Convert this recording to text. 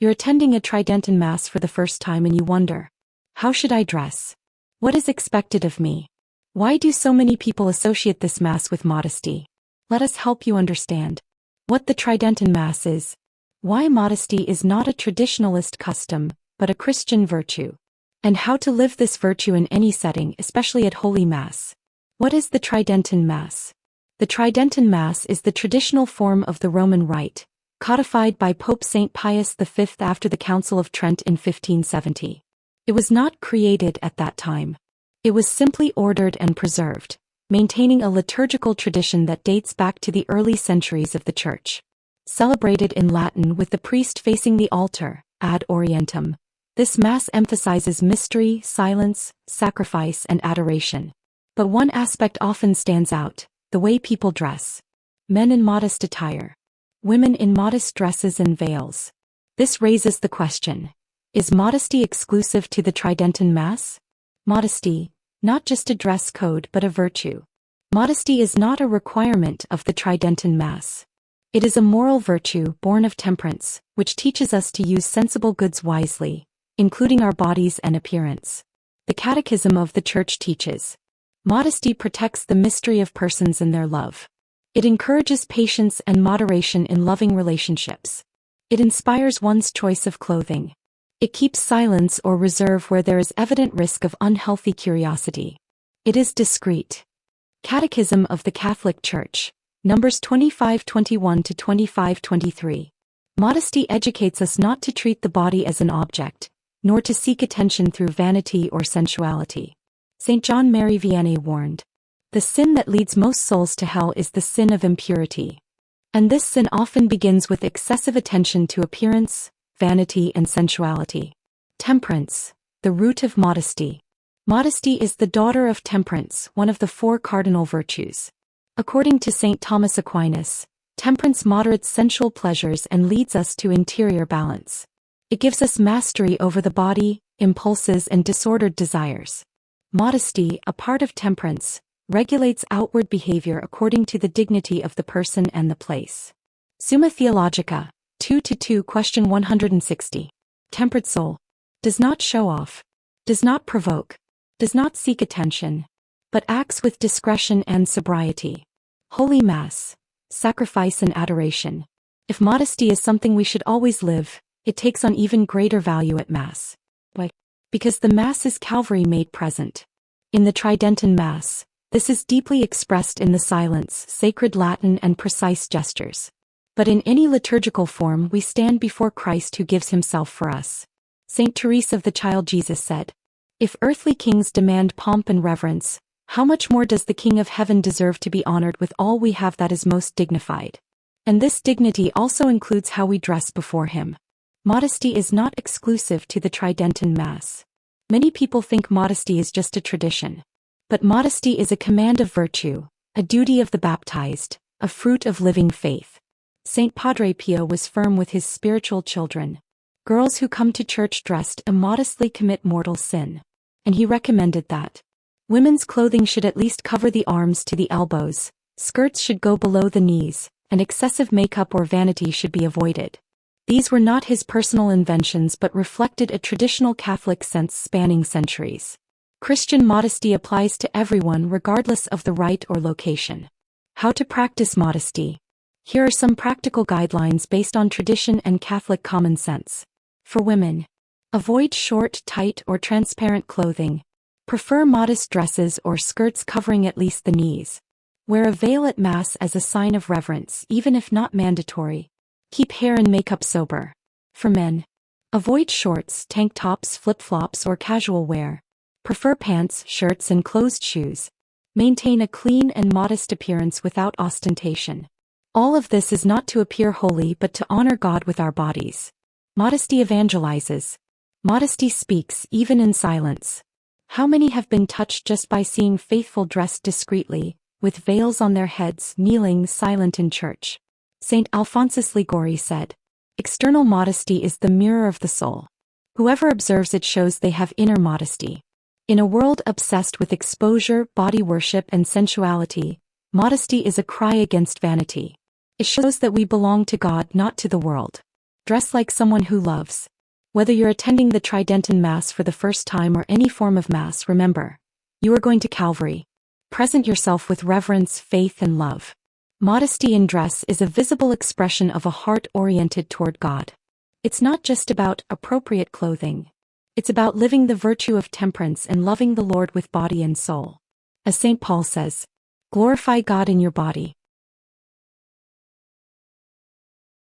You're attending a Tridentine Mass for the first time and you wonder, how should I dress? What is expected of me? Why do so many people associate this Mass with modesty? Let us help you understand what the Tridentine Mass is, why modesty is not a traditionalist custom, but a Christian virtue, and how to live this virtue in any setting, especially at Holy Mass. What is the Tridentine Mass? The Tridentine Mass is the traditional form of the Roman Rite, codified by Pope St. Pius V after the Council of Trent in 1570. It was not created at that time. It was simply ordered and preserved, maintaining a liturgical tradition that dates back to the early centuries of the Church. Celebrated in Latin with the priest facing the altar, ad orientem, this Mass emphasizes mystery, silence, sacrifice, and adoration. But one aspect often stands out: the way people dress. Men in modest attire. Women in modest dresses and veils. This raises the question: is modesty exclusive to the Tridentine Mass? Modesty, not just a dress code but a virtue. Modesty is not a requirement of the Tridentine Mass. It is a moral virtue born of temperance, which teaches us to use sensible goods wisely, including our bodies and appearance. The Catechism of the Church teaches: modesty protects the mystery of persons and their love. It encourages patience and moderation in loving relationships. It inspires one's choice of clothing. It keeps silence or reserve where there is evident risk of unhealthy curiosity. It is discreet. Catechism of the Catholic Church, Numbers 25:21 to 25:23. Modesty educates us not to treat the body as an object, nor to seek attention through vanity or sensuality. St. John Mary Vianney warned, "The sin that leads most souls to hell is the sin of impurity." And this sin often begins with excessive attention to appearance, vanity, and sensuality. Temperance, the root of modesty. Modesty is the daughter of temperance, one of the four cardinal virtues. According to St. Thomas Aquinas, temperance moderates sensual pleasures and leads us to interior balance. It gives us mastery over the body, impulses, and disordered desires. Modesty, a part of temperance, regulates outward behavior according to the dignity of the person and the place. Summa Theologica, 2-2, question 160. Temperate soul does not show off, does not provoke, does not seek attention, but acts with discretion and sobriety. Holy Mass, sacrifice and adoration. If modesty is something we should always live, it takes on even greater value at Mass. Why? Because the Mass is Calvary made present. In the Tridentine Mass, this is deeply expressed in the silence, sacred Latin, and precise gestures. But in any liturgical form we stand before Christ who gives himself for us. Saint Teresa of the Child Jesus said, "If earthly kings demand pomp and reverence, how much more does the King of Heaven deserve to be honored with all we have that is most dignified?" And this dignity also includes how we dress before him. Modesty is not exclusive to the Tridentine Mass. Many people think modesty is just a tradition. But modesty is a command of virtue, a duty of the baptized, a fruit of living faith. Saint Padre Pio was firm with his spiritual children. Girls who come to church dressed immodestly commit mortal sin. And he recommended that women's clothing should at least cover the arms to the elbows, skirts should go below the knees, and excessive makeup or vanity should be avoided. These were not his personal inventions but reflected a traditional Catholic sense spanning centuries. Christian modesty applies to everyone regardless of the rite or location. How to practice modesty? Here are some practical guidelines based on tradition and Catholic common sense. For women, avoid short, tight, or transparent clothing. Prefer modest dresses or skirts covering at least the knees. Wear a veil at Mass as a sign of reverence, even if not mandatory. Keep hair and makeup sober. For men, avoid shorts, tank tops, flip-flops, or casual wear. Prefer pants, shirts, and closed shoes. Maintain a clean and modest appearance without ostentation. All of this is not to appear holy but to honor God with our bodies. Modesty evangelizes. Modesty speaks even in silence. How many have been touched just by seeing faithful dressed discreetly, with veils on their heads, kneeling silent in church? St. Alphonsus Liguori said, "External modesty is the mirror of the soul. Whoever observes it shows they have inner modesty." In a world obsessed with exposure, body worship, and sensuality, modesty is a cry against vanity. It shows that we belong to God, not to the world. Dress like someone who loves. Whether you're attending the Tridentine Mass for the first time or any form of Mass, remember, you are going to Calvary. Present yourself with reverence, faith, and love. Modesty in dress is a visible expression of a heart oriented toward God. It's not just about appropriate clothing. It's about living the virtue of temperance and loving the Lord with body and soul. As St. Paul says, glorify God in your body.